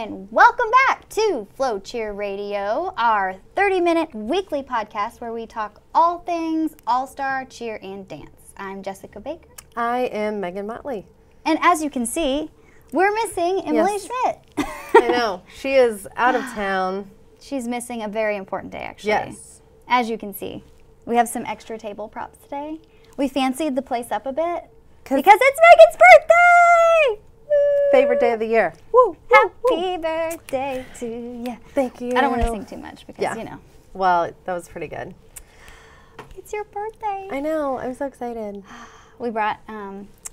and welcome back to FloCheer Radio, our 30-minute weekly podcast where we talk all things all-star cheer and dance. I'm Jessica Baker. I am Megan Motley. And as you can see, we're missing Emily Schmidt. I know. She is out of town. She's missing a very important day, actually. Yes. As you can see, we have some extra table props today. We fancied the place up a bit because it's Megan's birthday! Favorite day of the year. Woo! Happy birthday to you. Thank you. I don't want to sing too much because, you know. Well, that was pretty good. It's your birthday. I know. I'm so excited. We brought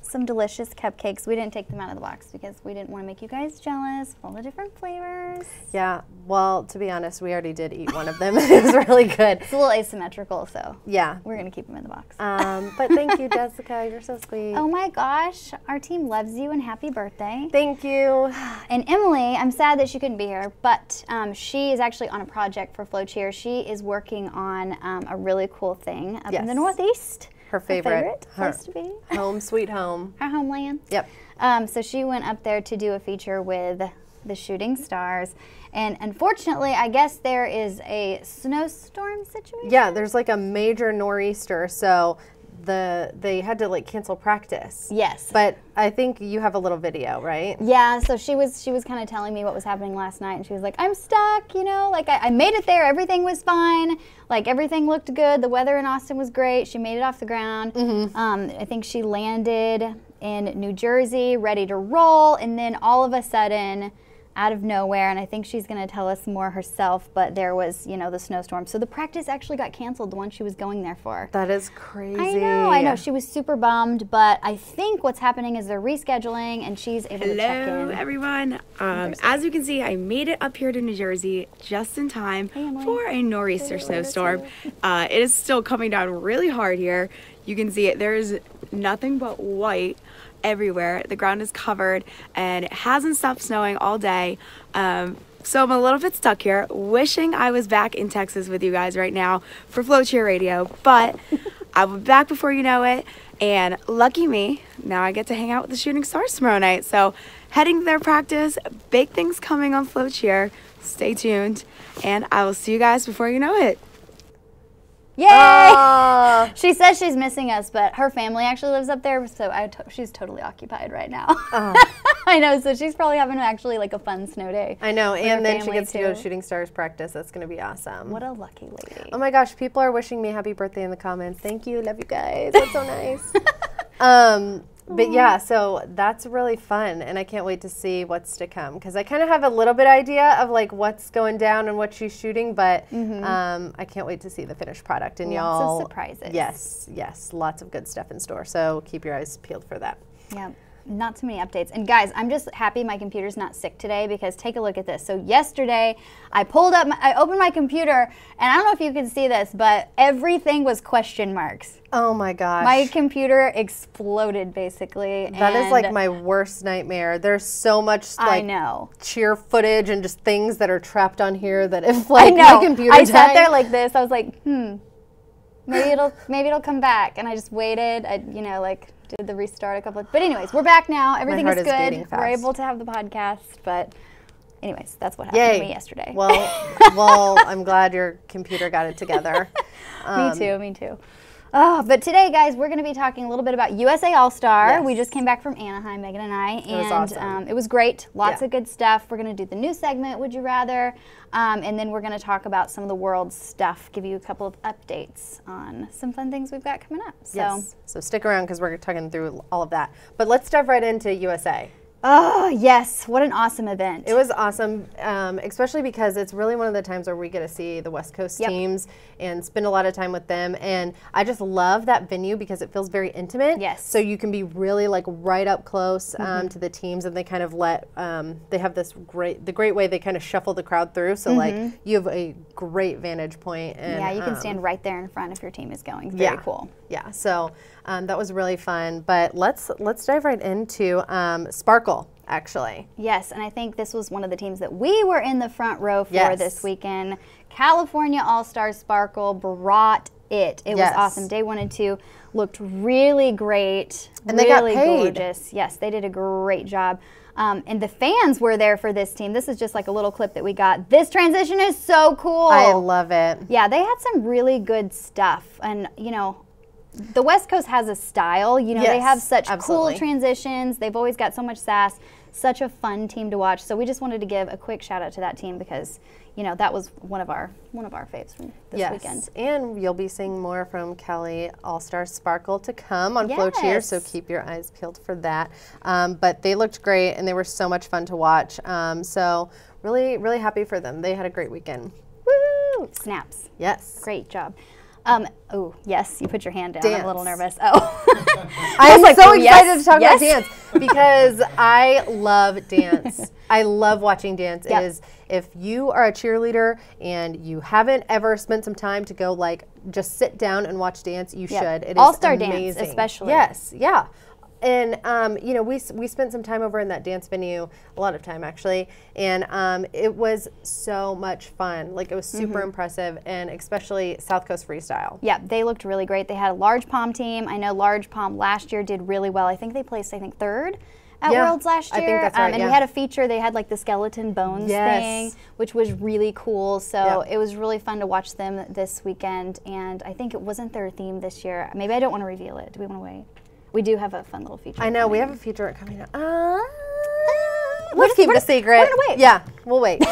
some delicious cupcakes. We didn't take them out of the box because we didn't want to make you guys jealous with all the different flavors. Yeah. Well, to be honest, we already did eat one of them. It was really good. It's a little asymmetrical, so yeah, we're going to keep them in the box. But thank you, Jessica. You're so sweet. Oh, my gosh. Our team loves you, and happy birthday. Thank you. And Emily, I'm sad that she couldn't be here, but she is actually on a project for FloCheer. She is working on a really cool thing up in the Northeast. Her favorite place to be. Home sweet home. Her homeland. Yep. So she went up there to do a feature with the shooting stars. And unfortunately, I guess there is a snowstorm situation. Yeah, there's like a major nor'easter, so they had to like cancel practice. Yes. But I think you have a little video, right? Yeah, so she was kind of telling me what was happening last night, and she was like, I'm stuck, you know, like I made it there, everything was fine, like everything looked good, the weather in Austin was great, she made it off the ground. I think she landed in New Jersey, ready to roll, and then all of a sudden, out of nowhere, and I think she's going to tell us more herself, but there was, you know, the snowstorm. So the practice actually got canceled, the one she was going there for. That is crazy. I know. She was super bummed, but I think what's happening is they're rescheduling, and she's able to check in. Hello, everyone. As you can see, I made it up here to New Jersey just in time for a nor'easter snowstorm. It is still coming down really hard here. You can see it. There's nothing but white everywhere. The ground is covered and it hasn't stopped snowing all day. So I'm a little bit stuck here, wishing I was back in Texas with you guys right now for FloCheer Radio, but I'll be back before you know it, and lucky me, now I get to hang out with the shooting stars tomorrow night. So heading to their practice, big things coming on FloCheer. Stay tuned, and I will see you guys before you know it. Yay! She says she's missing us, but her family actually lives up there, so she's totally occupied right now. I know, so she's probably having actually like a fun snow day. I know, and then she gets to go to Shooting Stars practice. That's going to be awesome. What a lucky lady. Oh my gosh, people are wishing me happy birthday in the comments. Thank you, love you guys. That's so nice. But yeah, so that's really fun, and I can't wait to see what's to come, because I kind of have a little bit idea of like what's going down and what she's shooting, but I can't wait to see the finished product. And y'all, lots of surprises. Yes, lots of good stuff in store, so keep your eyes peeled for that. Yeah. Not too many updates. And guys, I'm just happy my computer's not sick today, because take a look at this. So yesterday, I opened my computer, and I don't know if you can see this, but everything was question marks. Oh my gosh. My computer exploded, basically. That is like my worst nightmare. There's so much like cheer footage and just things that are trapped on here that if like my computer I sat there like this, I was like, maybe it'll come back. And I just waited. I did the restart a couple of, but anyways, we're back now. Everything is good. We're able to have the podcast, but anyways, that's what happened to me yesterday. Well, I'm glad your computer got it together. Me too. But today, guys, we're going to be talking a little bit about USA All-Star. Yes. We just came back from Anaheim, Megan and I, It was awesome. It was great. Lots of good stuff. We're going to do the new segment, Would You Rather, and then we're going to talk about some of the world's stuff, give you a couple of updates on some fun things we've got coming up. So stick around, because we're talking through all of that. But let's dive right into USA. Oh, yes. What an awesome event. It was awesome, especially because it's really one of the times where we get to see the West Coast teams and spend a lot of time with them. And I just love that venue because it feels very intimate. Yes. So you can be really like right up close to the teams, and they kind of they have this the great way they kind of shuffle the crowd through. So like you have a great vantage point. And, yeah, you can stand right there in front if your team is going. It's very cool. Yeah, so that was really fun. But let's dive right into Sparkle. Actually. Yes, and I think this was one of the teams that we were in the front row for this weekend. California All-Star Sparkle brought it. It was awesome. Day 1 and 2 looked really great. And they got paid. Gorgeous. Yes, they did a great job. And the fans were there for this team. This is just like a little clip that we got. This transition is so cool. I love it. Yeah, they had some really good stuff. And, you know, the West Coast has a style. You know, they have such cool transitions. They've always got so much sass. Such a fun team to watch. So we just wanted to give a quick shout out to that team because, you know, that was one of our faves from this weekend. And you'll be seeing more from Kelly All-Star Sparkle to come on FloCheer, so keep your eyes peeled for that. But they looked great and they were so much fun to watch. So really, really happy for them. They had a great weekend. Woo! Snaps. Yes. Great job. Oh, yes, you put your hand down. I'm a little nervous. Oh. I'm so excited to talk about dance because I love dance. I love watching dance. It is, if you are a cheerleader and you haven't ever spent some time to go like just sit down and watch dance, you should. It is All-Star amazing. dance, especially. Yes, yeah. And, you know, we spent some time over in that dance venue, a lot of time actually, and it was so much fun. Like, it was super impressive, and especially South Coast Freestyle. Yeah, they looked really great. They had a Large Palm team. I know Large Palm last year did really well. I think they placed, third at Worlds last year. I think that's right, and we had a feature. They had, like, the skeleton bones thing, which was really cool. So it was really fun to watch them this weekend, and I think it wasn't their theme this year. Maybe I don't want to reveal it. Do we want to wait? We do have a fun little feature. I know, we have a feature coming up. Let's keep it a secret. We're gonna wait. Yeah, we'll wait.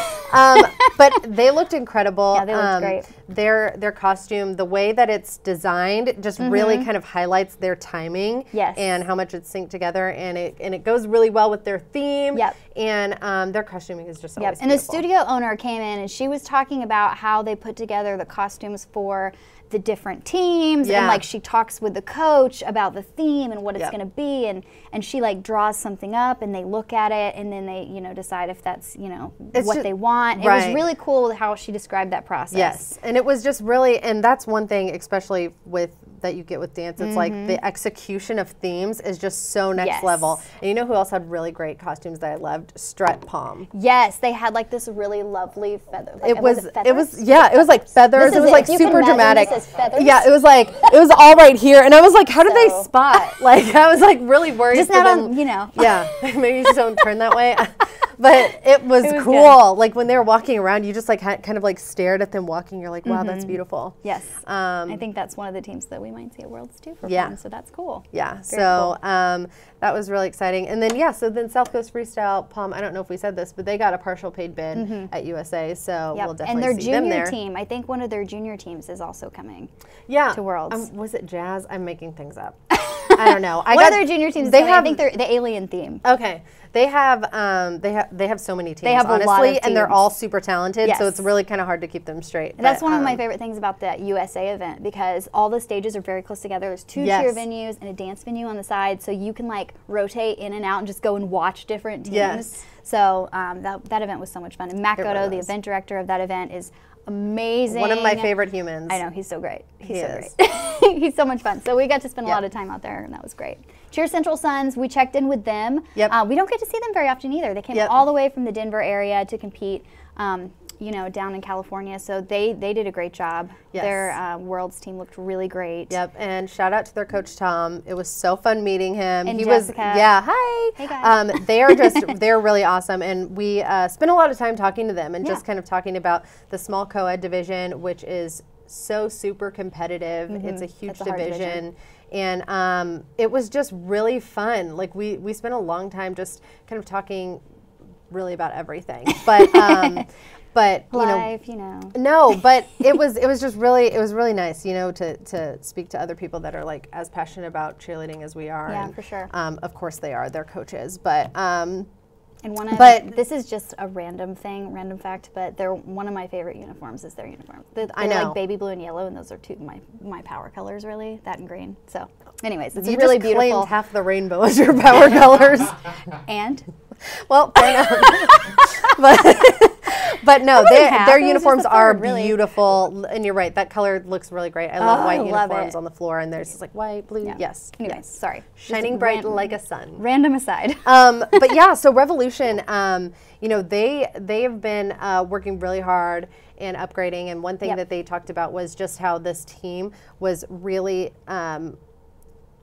But they looked incredible. Yeah, they looked great. Their costume, the way that it's designed, just really kind of highlights their timing and how much it's synced together, and it goes really well with their theme. Yep. And their costuming is just always And beautiful. the studio owner came in and she was talking about how they put together the costumes for the different teams, and like she talks with the coach about the theme and what it's going to be, and she like draws something up and they look at it and then they, you know, decide if that's, you know, what they want. It was really cool how she described that process. Yes, and it was just really, and that's one thing especially with that you get with dance, it's like the execution of themes is just so next level. And you know who else had really great costumes that I loved? Strut Palm. Yes, they had like this really lovely feather. Like, it was like feathers. It was like super dramatic. Feathers. Yeah, it was like, it was all right here, and I was like, how did they spot? Like, I was like really worried. Just not on, you know. Yeah, maybe you just don't turn that way. But it was cool. Good. Like when they were walking around, you just like kind of like stared at them walking. You're like, wow, that's beautiful. Yes. I think that's one of the teams that we might see at Worlds too for fun. So that's cool. Yeah. Very so cool. That was really exciting. And then so then South Coast Freestyle Palm. I don't know if we said this, but they got a partial paid bid at USA. So we'll definitely see them there. And their junior team. I think one of their junior teams is also coming. Yeah. To Worlds. Was it Jazz? I'm making things up. I don't know. One of their junior teams. I think they're the Alien theme. Okay. They have so many teams, they have honestly, a lot of teams. And they're all super talented, so it's really kind of hard to keep them straight. And that's one of my favorite things about the USA event, because all the stages are very close together. There's 2 cheer venues and a dance venue on the side, so you can like rotate in and out and just go and watch different teams. Yes. So that event was so much fun. And Matt Goto, the event director of that event, is amazing. One of my favorite humans. I know, he's so great. He's so great. He's so much fun. So we got to spend a lot of time out there, and that was great. Cheer Central Suns, we checked in with them. Yep. We don't get to see them very often either. They came all the way from the Denver area to compete, you know, down in California. So they did a great job. Yes. Their Worlds team looked really great. Yep. And shout out to their coach Tom. It was so fun meeting him. And Jessica. Hi. Hey guys. They're really awesome, and we spent a lot of time talking to them and just kind of talking about the small co-ed division, which is so super competitive. It's a huge division. And it was just really fun. Like we spent a long time just kind of talking really about everything. But but life, No, but it was just really nice, to speak to other people that are like as passionate about cheerleading as we are. Yeah, and, for sure. Of course they are. They're coaches, but and this is just a random fact, but one of my favorite uniforms is their uniform. They're like baby blue and yellow, and those are two of my power colors, really, that and green. So anyways, it's really beautiful. You just claimed half the rainbow as your power colors. And? Well, fair enough. But no, their uniforms are beautiful, and you're right. That color looks really great. I love white uniforms on the floor, and there's just like white, blue. Yeah. Yes. Anyways, sorry. Shining bright like a sun. Random aside. But yeah, so Revolution, they have been working really hard and upgrading, and one thing that they talked about was just how this team was really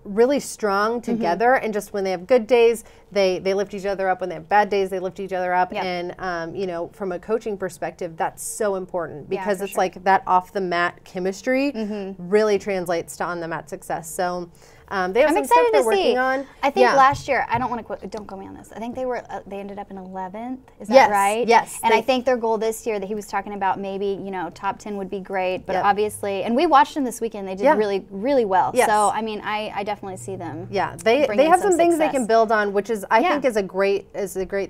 really strong together, and just when they have good days, they lift each other up. When they have bad days, they lift each other up. Yep. And you know, from a coaching perspective, that's so important because for it's sure. like that off the mat chemistry really translates to on the mat success. So they have I'm some stuff excited they're to see. working on. I think last year, I don't want to don't quote me on this. I think they ended up in 11th. Is that right? Yes. And I think their goal this year that he was talking about, maybe, you know, top 10 would be great, but Yep. obviously, and we watched them this weekend. They did really, really well. Yes. So I mean, I definitely see them. Yeah, they bringing have some things they success. can build on, which is I think is a great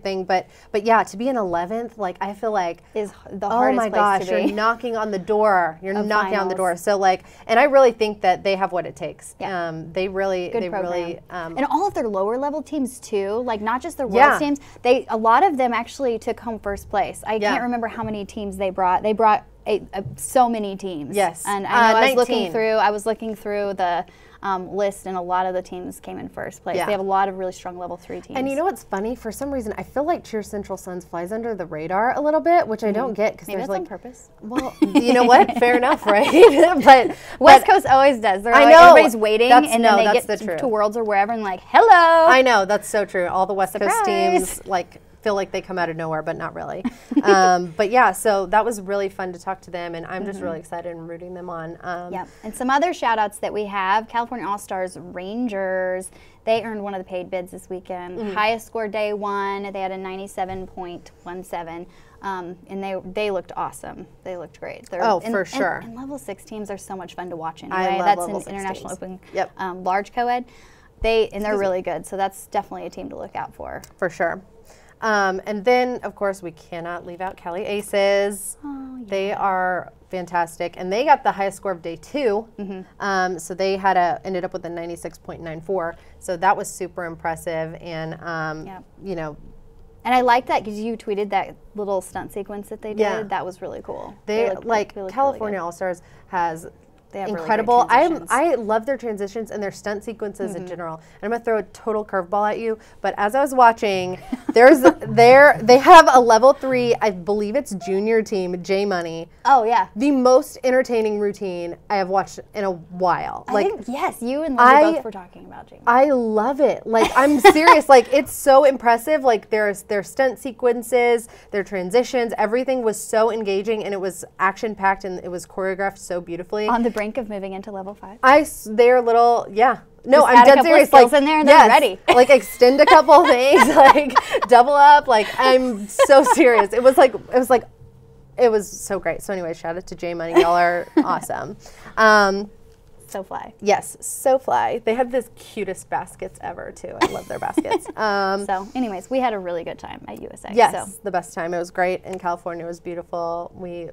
thing. But yeah, to be in 11th, like I feel like Is the oh hardest my place gosh, to be. you're knocking on the door. You're Of knocking on the door. finals. So like, and I really think that they have what it takes. Yeah. They really, Good they program. really. And all of their lower level teams too, like not just their Yeah. world teams. A lot of them actually took home first place. I can't remember how many teams they brought. They brought so many teams. Yes. And I know I was 19. looking through the list, and a lot of the teams came in first place. Yeah. They have a lot of really strong level 3 teams. And you know what's funny? For some reason, I feel like Cheer Central Suns flies under the radar a little bit, which I don't get because Maybe there's that's like on purpose. Well, you know what? Fair enough, right? but West Coast always does. They're I like, know. everybody's waiting, That's- and no, then they that's get the truth. to Worlds or wherever, and like, hello. I know, that's so true. All the West Coast Surprise. teams like feel like they come out of nowhere, but not really. But yeah, so that was really fun to talk to them, and I'm just really excited and rooting them on. Yep. And some other shout outs that we have, California All-Stars Rangers. They earned one of the paid bids this weekend. Highest score day 1. They had a 97.17. And they looked awesome. They looked great. For sure. And level 6 teams are so much fun to watch anyway. I love That's level an 6 international teams. open large co-ed. They're really good. So that's definitely a team to look out for. For sure. And then, of course, we cannot leave out Cali Aces. Oh, yeah. They are fantastic, and they got the highest score of day 2. So they ended up with a 96.94. So that was super impressive, and you know. And I like that because you tweeted that little stunt sequence that they did. Yeah. That was really cool. They looked like really California All Stars has They have really great incredible. transitions. I love their transitions and their stunt sequences in general. And I'm gonna throw a total curveball at you, but as I was watching, they have a level 3, I believe it's junior team, J Money. Oh yeah. The most entertaining routine I have watched in a while. I think, yes, you and Lindsay both were talking about Jamie. I love it. Like, I'm serious. Like, it's so impressive. Like, their stunt sequences, their transitions, everything was so engaging, and it was action packed, and it was choreographed so beautifully. On the brink of moving into level 5. They're little, yeah. No, Just I'm add a dead couple of serious. skills in there and they're ready. Like, extend a couple things, like double up. Like, I'm so serious. It was so great. So anyway, shout out to J Money. Y'all are awesome. So fly. Yes, so fly. They had the cutest baskets ever too. I love their baskets. So anyways, we had a really good time at USA. Yes, So the best time. It was great, and California was beautiful. We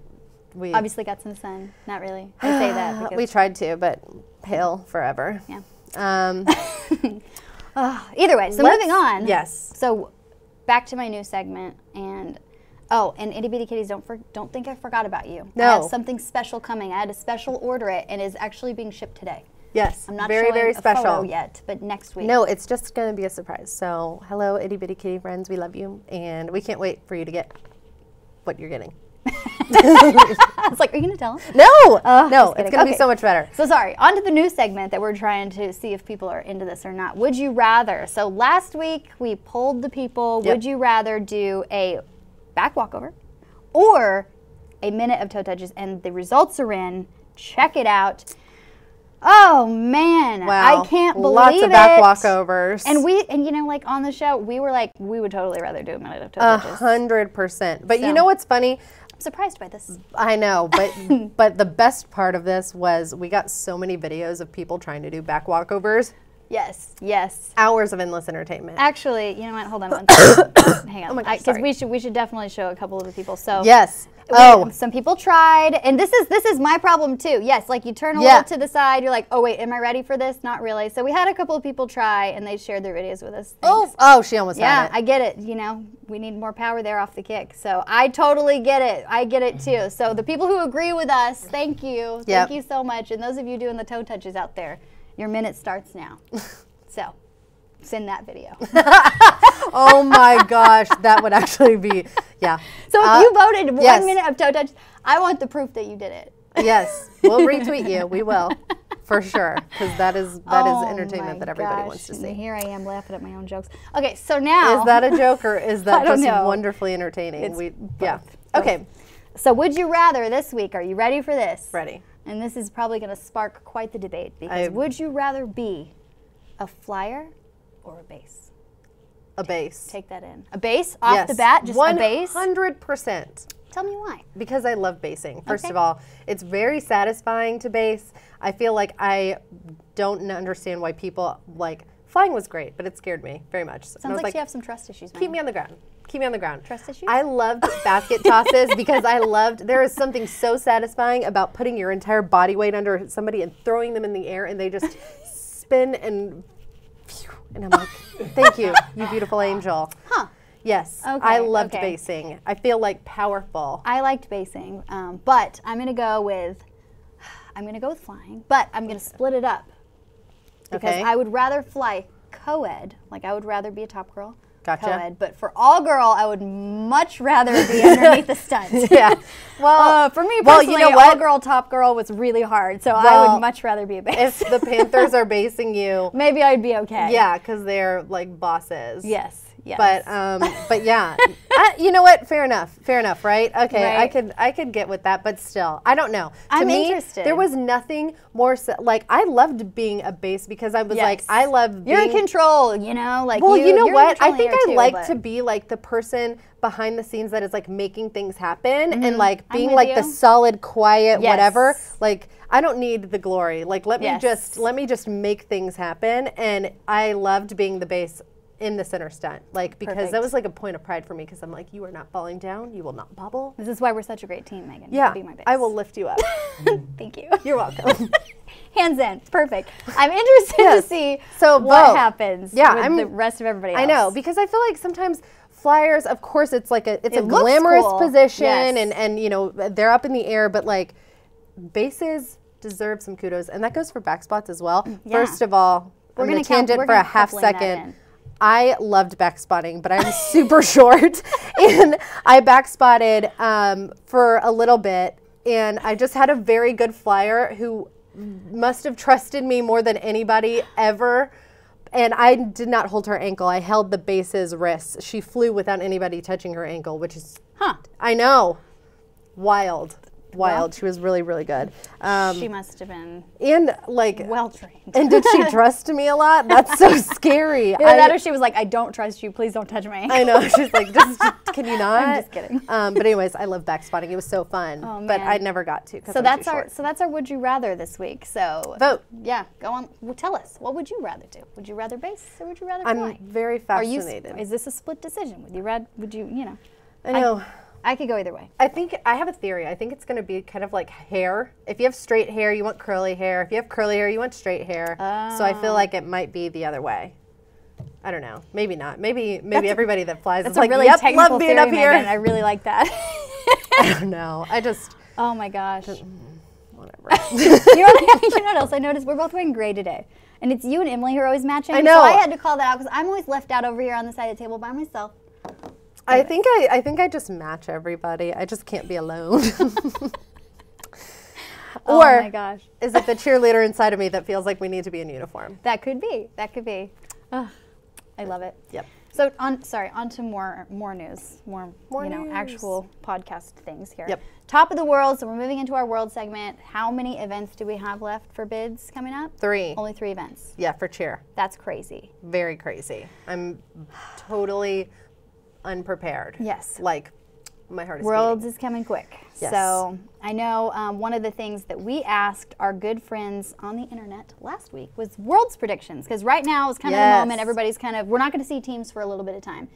obviously got some sun. Not really. I say that because we tried to, but pale forever. yeah. Um, Either way, so moving on. Yes. So back to my new segment, and itty bitty kitties, don't think I forgot about you. No. I have something special coming. I had to special order it, and it's actually being shipped today. Yes. I'm not very, showing very a special. photo yet, but next week. No, it's just going to be a surprise. So, hello, itty bitty kitty friends. We love you, and we can't wait for you to get what you're getting. I was like, are you gonna tell them? No, Just no, it's kidding. going to be Okay. so much better. So sorry, on to the new segment that we're trying to see if people are into this or not. Would you rather? So last week we polled the people, Yep. would you rather do a back walkover or a minute of toe touches? And the results are in. Check it out. Oh man, Wow. I can't believe Lots of back walkovers. And you know, like on the show, we were like, we would totally rather do a minute of toe touches. 100%. But So. you know what's funny? I'm surprised by this. I know, but the best part of this was we got so many videos of people trying to do back walkovers. Yes. Hours of endless entertainment. Actually, you know what? Hold on one second. Hang on. Oh my gosh, Because sorry. we should definitely show a couple of the people. So Yes. Oh, some people tried, and this is my problem too. Yes, like you turn a Yeah. little to the side, you're like, oh wait, am I ready for this? Not really. So we had a couple of people try, and they shared their videos with us. Thanks. oh, she almost Yeah, had it. I get it. You know, we need more power there off the kick. So I totally get it. I get it too. So the people who agree with us, thank you. Yep. Thank you so much. And those of you doing the toe touches out there, your minute starts now. So send that video. Oh my gosh, that would actually be, yeah. So if you voted yes. 1 minute of toe touch, I want the proof that you did it. Yes, we'll retweet you. We will. for sure, because that is entertainment that everybody wants to see. And here I am laughing at my own jokes. Okay, so now. Is that a joke or is that just know. wonderfully entertaining? Both. Okay. So would you rather this week? Are you ready for this? Ready. And this is probably going to spark quite the debate because would you rather be a flyer or a base? A base. Take that in. A base off the bat, just a base? 100%. Tell me why. Because I love basing. First of all, it's very satisfying to base. I feel like I don't understand why people flying was great, but it scared me very much. Sounds like you have some trust issues, man. Keep me on the ground. Keep me on the ground. Trust issues? I loved basket tosses because there is something so satisfying about putting your entire body weight under somebody and throwing them in the air and they just spin and I'm like, thank you, you beautiful angel. Huh. Yes, I loved basing. I feel powerful. I liked basing, but I'm gonna go with flying, but I'm gonna split it up because I would rather fly co-ed, I would rather be a top girl. Gotcha. Co-ed, but for all girl, I would much rather be underneath the stunt. Yeah. Well, for me personally, all girl, top girl was really hard, so I would much rather be a base. If the Panthers are basing you, maybe I'd be okay. Yeah, because they're bosses. Yes. Yes. But yeah, you know what? Fair enough, right? Okay, right. I could get with that, but still, I don't know. I'm interested. There was nothing more I loved being a base because I was I love being. You're in control, you know. Well, you know what? I think I like to be the person behind the scenes that is making things happen and being the solid, quiet, whatever. I don't need the glory. Let me just make things happen. And I loved being the base in the center stunt, because that was a point of pride for me because I'm you are not falling down, you will not bobble. This is why we're such a great team, Megan. Yeah, be my base. I will lift you up. Thank you. You're welcome. Hands in, perfect. I'm interested to see what happens with the rest of everybody else. I know, because I feel sometimes flyers, of course, it's a glamorous position, and you know they're up in the air, but bases deserve some kudos, and that goes for back spots as well. Yeah. First of all, we're going to tangent for a half second. I loved back spotting, but I'm super short, and I back spotted for a little bit, and I just had a very good flyer who must have trusted me more than anybody ever, and I did not hold her ankle. I held the base's wrists. She flew without anybody touching her ankle, which is, I know, wild. Well, she was really, really good. She must have been well trained. And did she trust me a lot? That's so scary. Either that or she was I don't trust you. Please don't touch me. I know. She's just can you not? I'm just kidding. But anyways, I love back spotting. It was so fun. Oh, man. But I never got to. So that's our would you rather this week. So vote. Yeah, go on. Well, tell us, what would you rather do? Would you rather base or would you rather fly? I'm very fascinated. Is this a split decision? Would you know? I know. I could go either way. I think I have a theory. I think it's going to be kind of like hair. If you have straight hair, you want curly hair. If you have curly hair, you want straight hair. So I feel like it might be the other way. I don't know. Maybe not. Maybe everybody that flies is really yep, technical love being theory, up here. Megan. I really like that. I don't know. Oh my gosh. Whatever. You know what else I noticed? We're both wearing gray today. And it's you and Emily who are always matching. I know. So I had to call that out because I'm always left out over here on the side of the table by myself. I think I just match everybody. I just can't be alone. Oh my gosh. Is it the cheerleader inside of me that feels like we need to be in uniform? That could be. That could be. Oh, I love it. Yep. So on to more news, more news. Actual podcast things here. Yep. Top of the world. So we're moving into our world segment. How many events do we have left for bids coming up? 3. Only 3 events. Yeah, for cheer. That's crazy. Very crazy. I'm totally unprepared. Yes. My heart is Worlds beating. is coming quick. Yes. So I know one of the things that we asked our good friends on the internet last week was Worlds predictions, because right now is kind of the moment everybody's we're not going to see teams for a little bit of time.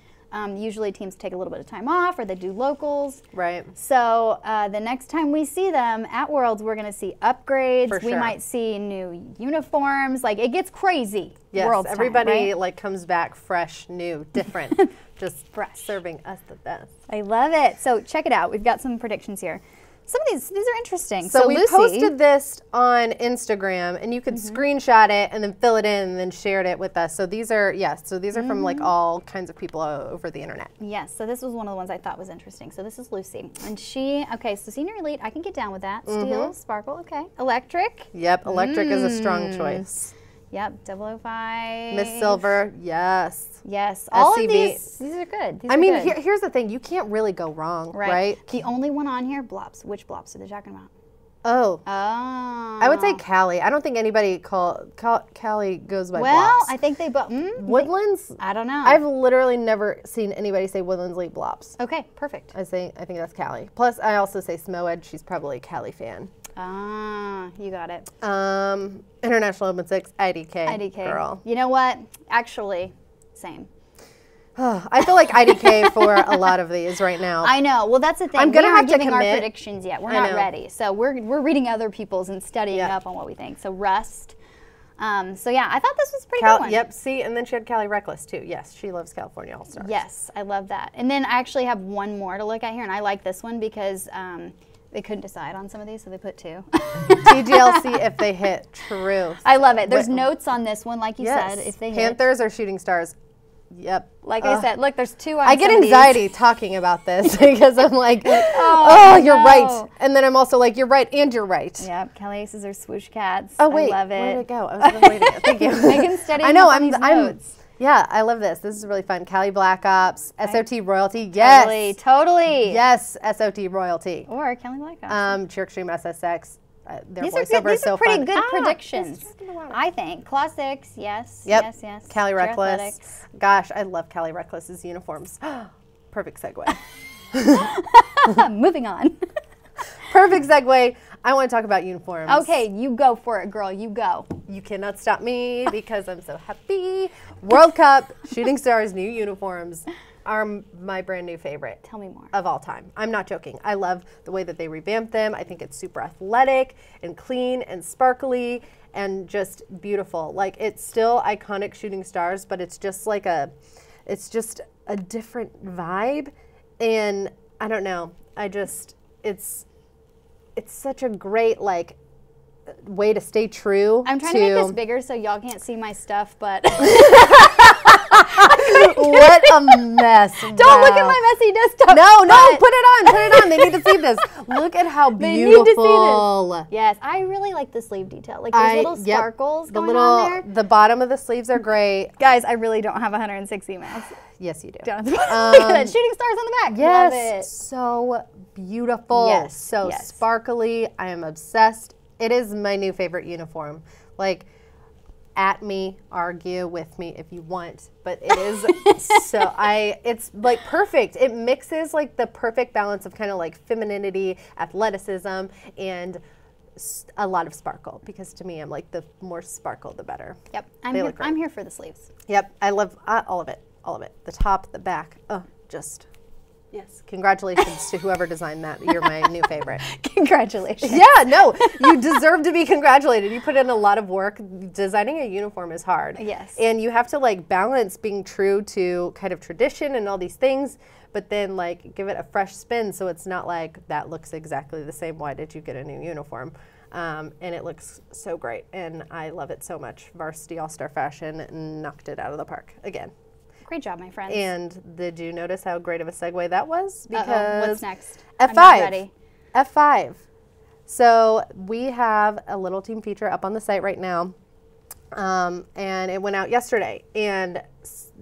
Usually teams take a little bit of time off or they do locals. Right. So the next time we see them at Worlds, we're going to see upgrades. For we sure. might see new uniforms. It gets crazy. Yes, Worlds everybody time, right? comes back fresh, new, different, just fresh, serving us the best. I love it. So check it out. We've got some predictions here. Some of these are interesting. So we Lucy, posted this on Instagram, and you could screenshot it and then fill it in and then shared it with us. So these are, from like all kinds of people over the internet. Yes, so this was one of the ones I thought was interesting. So this is Lucy. And she, okay, so Senior Elite, I can get down with that. Steel, sparkle, okay. Electric. Yep, electric is a strong choice. Yep, 005. Miss Silver, yes. Yes, all SCB. of these are good. These I are mean, good. here's the thing. You can't really go wrong, right? The only one on here, Blops. Which Blops are they talking about? Oh. Oh. I would say Callie. I don't think anybody Callie goes by Well, Blops. I think they, Woodlands? I don't know. I've literally never seen anybody say Woodlands Elite Blops. Okay, perfect. I think that's Callie. Plus, I also say Smoed. She's probably a Callie fan. Ah, you got it. International Open 6, IDK. IDK. Girl. You know what? Actually, same. I feel like IDK for a lot of these right now. I know. Well, that's the thing. I'm gonna we aren't have to giving our commit. predictions yet. We're I not know. ready. So we're reading other people's and studying up on what we think. So Rust. So yeah, I thought this was a pretty good one. Yep, see, and then she had Callie Reckless too. Yes, she loves California All-Stars. Yes, I love that. And then I actually have one more to look at here, and I like this one because they couldn't decide on some of these, so they put two. TGLC if they hit. True. I love it. There's notes on this one, like you said, if they hit. Panthers or Shooting Stars. Yep. Like I said, look, there's two on I get some of these. anxiety talking about this because I'm like, you're no. right. And then I'm also like, you're right and you're right. Yep, Kelly Aces are swoosh cats. Oh, wait. I love it. Where did it go? I was waiting. Thank you. Megan's studying I know. up on these notes. Yeah, I love this. This is really fun. Cali Black Ops, SOT Royalty. Yes. Totally. Yes, SOT Royalty. Or Kelly Black Ops. Cheer Extreme SSX. Their These are voiceover good. is These are so pretty fun. good predictions, I think. Claw 6, yes. Yep. Yes. Cali Cheer Reckless. Athletics. Gosh, I love Cali Reckless's uniforms. Perfect segue. Moving on. Perfect segue. I want to talk about uniforms. Okay, you go for it, girl. You go. You cannot stop me because I'm so happy. World Cup Shooting Stars new uniforms are my brand new favorite. Tell me more. Of all time. I'm not joking. I love the way that they revamped them. I think it's super athletic and clean and sparkly and just beautiful. Like, it's still iconic Shooting Stars, but it's just like it's just a different vibe. And I don't know. It's such a great, like, way to stay true. I'm trying to make this bigger so y'all can't see my stuff, but what a mess. Don't look at my messy desktop. No, put it on. They need to see this. Look at how beautiful. They need to see this. Yes, I really like the sleeve detail. Like those little sparkles going on there. The bottom of the sleeves are great. Guys, I really don't have 106 emails. Yes, you do. Look at that. Shooting stars on the back. Yes, Love it. so beautiful. Yes, so yes. sparkly. I am obsessed. It is my new favorite uniform. Like, at me, argue with me if you want, but it is it's like perfect. It mixes like the perfect balance of kind of like femininity, athleticism, and a lot of sparkle, because to me, I'm like, the more sparkle, the better. Yep, I'm here for the sleeves. Yep, I love all of it, the top, the back, just. Yes, congratulations to whoever designed that. You're my new favorite. Congratulations. Yeah, no, you deserve to be congratulated. You put in a lot of work. Designing a uniform is hard. Yes. And you have to like balance being true to kind of tradition and all these things, but then like give it a fresh spin so it's not like that looks exactly the same. Why did you get a new uniform? And it looks so great, and I love it so much. Varsity All-Star Fashion knocked it out of the park again. Great job, my friends. And did you notice how great of a segue that was? Because what's next? F5. I'm not ready. F5. So we have a little team feature up on the site right now, and it went out yesterday. And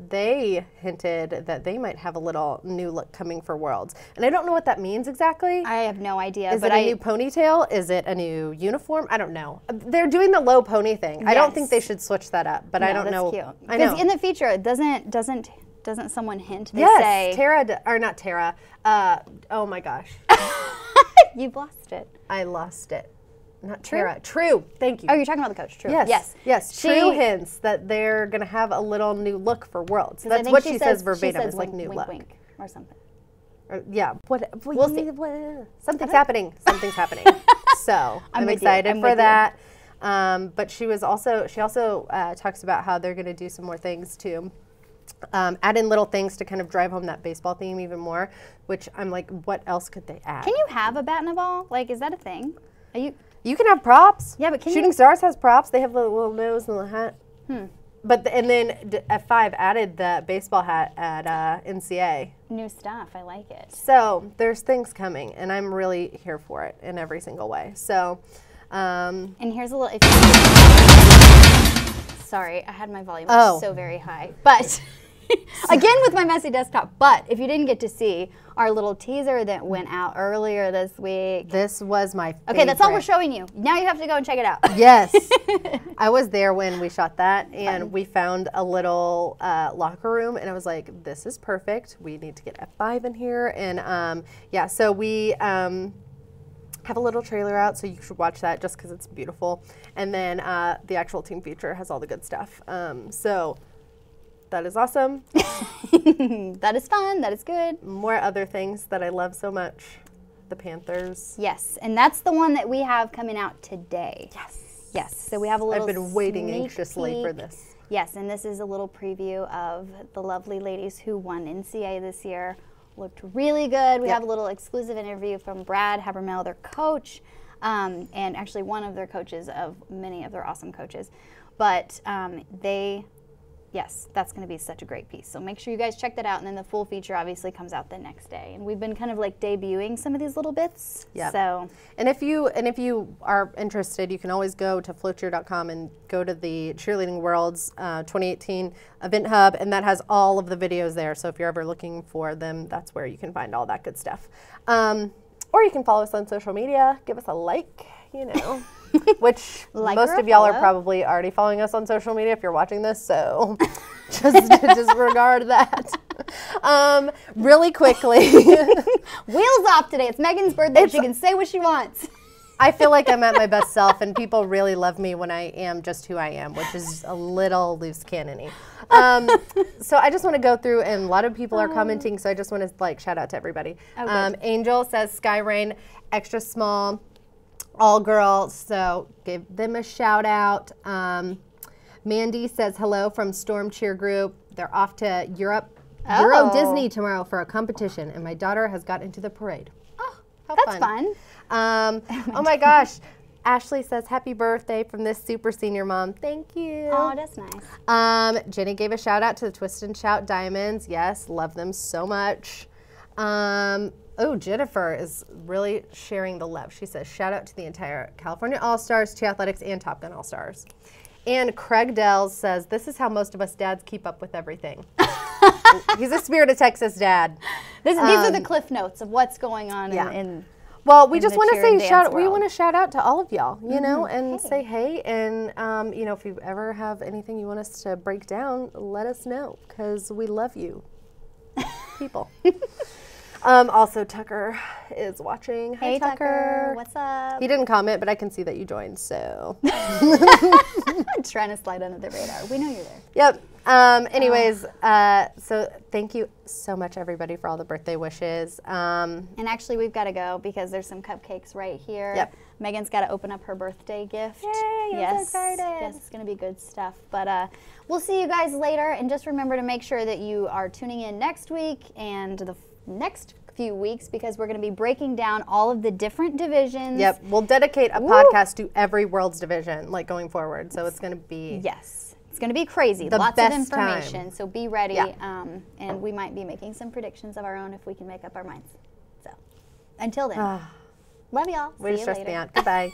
they hinted that they might have a little new look coming for Worlds. And I don't know what that means exactly. I have no idea. Is it a new ponytail? Is it a new uniform? I don't know. They're doing the low pony thing. Yes. I don't think they should switch that up, but I don't know. Cute. I know. Because in the feature, doesn't someone hint? They yes, say, Tara, or not Tara. Oh my gosh. You've lost it. I lost it. Not Tara. True. Thank you. Oh, you're talking about the coach. True. Yes. Yes. True hints that they're going to have a little new look for Worlds. That's what she says verbatim. It's like new look. Wink or something. Yeah. We'll see. Something's happening. Something's happening. So I'm excited for that. But she also talks about how they're going to do some more things to add in little things to kind of drive home that baseball theme even more, which I'm like, what else could they add? Can you have a bat and a ball? Like, is that a thing? Are you? You can have props. Yeah, but can Shooting Stars has props. They have the little nose and the hat. But and then F5 added the baseball hat at NCA. New stuff. I like it. So there's things coming, and I'm really here for it in every single way. So, and here's a little. Sorry, I had my volume so very high. But again with my messy desktop. But if you didn't get to see our little teaser that went out earlier this week. This was my favorite. Okay, that's all we're showing you. Now you have to go and check it out. Yes. I was there when we shot that, and we found a little locker room, and I was like, this is perfect. We need to get F5 in here. And yeah, so we have a little trailer out, so you should watch that just because it's beautiful. And then the actual team feature has all the good stuff. So that is awesome. That is fun. That is good. More other things that I love so much. The Panthers. Yes, and that's the one that we have coming out today. Yes. Yes, so we have a little I've been waiting sneak anxiously peek. for this. Yes, and this is a little preview of the lovely ladies who won NCA this year. Looked really good. We have a little exclusive interview from Brad Habermel, their coach, and actually one of their coaches of many of their awesome coaches. But yes, that's going to be such a great piece. So make sure you guys check that out, and then the full feature obviously comes out the next day. And we've been kind of like debuting some of these little bits. Yeah. So. And if you are interested, you can always go to FloCheer.com and go to the Cheerleading Worlds 2018 Event Hub, and that has all of the videos there. So if you're ever looking for them, that's where you can find all that good stuff. Or you can follow us on social media, give us a like, you know. Which most of y'all are probably already following us on social media if you're watching this, so just disregard that. Really quickly. Wheels off today. It's Megan's birthday. She can say what she wants. I feel like I'm at my best self, and people really love me when I am just who I am, which is a little loose cannon-y. So I just want to go through, and a lot of people are commenting, so I just want to like shout out to everybody. Angel says Sky Rain, extra small. All girls, so give them a shout out. Mandy says hello from Storm Cheer Group. They're off to Euro Disney tomorrow for a competition, and my daughter has got into the parade. Oh, that's fun. Oh my gosh. Ashley says happy birthday from this super senior mom. Thank you. Oh, that's nice. Jenny gave a shout out to the Twist and Shout Diamonds. Yes, love them so much. Oh, Jennifer is really sharing the love. She says, shout out to the entire California All-Stars, T Athletics, and Top Gun All-Stars. And Craig Dells says, this is how most of us dads keep up with everything. He's a Spirit of Texas dad. These are the cliff notes of what's going on in well, we just want to say we want to shout out to all of y'all, you know, and say hey. And, you know, if you ever have anything you want us to break down, let us know, because we love you, people. Also, Tucker is watching. Hey, Tucker. What's up? He didn't comment, but I can see that you joined, so. I'm trying to slide under the radar. We know you're there. Yep. Anyways, so thank you so much, everybody, for all the birthday wishes. And actually, we've got to go because there's some cupcakes right here. Yep. Megan's got to open up her birthday gift. Yay, I'm so excited. Yes, it's going to be good stuff. But we'll see you guys later. And just remember to make sure that you are tuning in next week and the next few weeks, because we're going to be breaking down all of the different divisions. Yep, we'll dedicate a podcast to every World's division, like going forward. So it's going to be it's going to be crazy. Lots of information. So be ready. Yeah. And we might be making some predictions of our own if we can make up our minds. So until then, love y'all. Way to See you stress later. me out. Goodbye.